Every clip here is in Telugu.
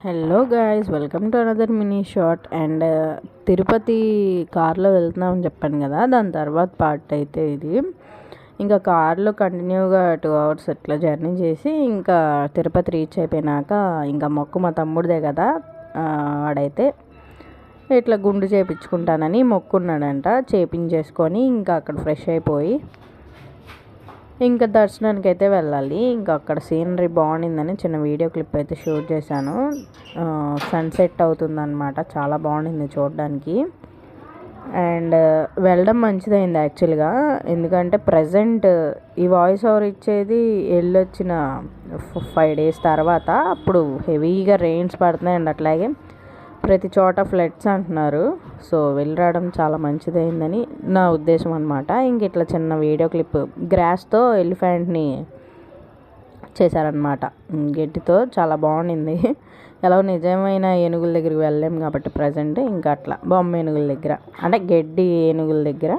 Hello guys, welcome to another mini short. And Tirupati కార్లో వెళ్తున్నామని చెప్పాను కదా, దాని తర్వాత పార్ట్ అయితే ఇది. ఇంకా కార్లో కంటిన్యూగా 2 hours అట్లా జర్నీ చేసి ఇంకా తిరుపతి రీచ్ అయిపోయినాక ఇంకా మొక్కు మా తమ్ముడిదే కదా, వాడైతే ఇట్లా గుండు చేయించుకుంటానని మొక్కున్నాడంట. చేయించేసుకొని ఇంకా అక్కడ ఫ్రెష్ అయిపోయి ఇంకా దర్శనానికి అయితే వెళ్ళాలి. ఇంకా అక్కడ సీనరీ బాగుండిందని చిన్న వీడియో క్లిప్ అయితే షూట్ చేశాను. సన్సెట్ అవుతుందన్నమాట, చాలా బాగుండింది చూడడానికి. అండ్ వెళ్ళడం మంచిదైంది యాక్చువల్గా, ఎందుకంటే ప్రజెంట్ ఈ వాయిస్ ఓవర్ ఇచ్చేది వెళ్ళొచ్చిన 5 days తర్వాత. అప్పుడు హెవీగా రెయిన్స్ పడుతున్నాయి అండ్ అట్లాగే ప్రతి చోట ఫ్లడ్స్ అంటున్నారు. సో వెళ్ళి రావడం చాలా మంచిదైందని నా ఉద్దేశం అనమాట. ఇంక ఇట్లా చిన్న వీడియో క్లిప్ గ్రాస్తో ఎలిఫెంట్ని చేశారనమాట, గడ్డితో. చాలా బాగుండింది. ఎలా నిజమైన ఏనుగుల దగ్గరికి వెళ్ళలేము కాబట్టి ప్రజెంట్ ఇంకా అట్లా బొమ్మ ఏనుగుల దగ్గర, అంటే గడ్డి ఏనుగుల దగ్గర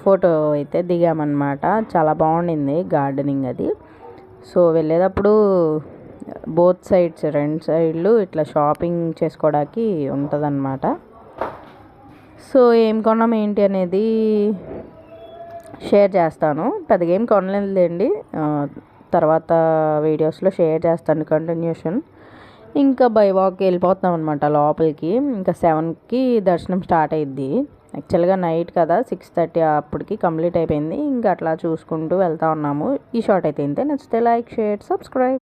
ఫోటో అయితే దిగామన్నమాట. చాలా బాగుండింది గార్డెనింగ్ అది. సో వెళ్ళేటప్పుడు బోత్ సైడ్స్ 2 సైడ్లు ఇట్లా షాపింగ్ చేసుకోవడానికి ఉంటుందన్నమాట. సో ఏం కొన్నాం ఏంటి అనేది షేర్ చేస్తాను. పెద్దగా ఏం కొనలేదులేండి, తర్వాత వీడియోస్లో షేర్ చేస్తాను కంటిన్యూషన్. ఇంకా బై వాక్ వెళ్ళిపోతున్నాం అనమాట లోపలికి. ఇంకా 7కి దర్శనం స్టార్ట్ అయ్యిద్ది. యాక్చువల్గా నైట్ కదా, 6:30 అప్పటికి కంప్లీట్ అయిపోయింది. ఇంకా అట్లా చూసుకుంటూ వెళ్తా ఉన్నాము. ఈ షార్ట్ అయితే ఇంతే. నచ్చితే లైక్, షేర్, సబ్స్క్రైబ్.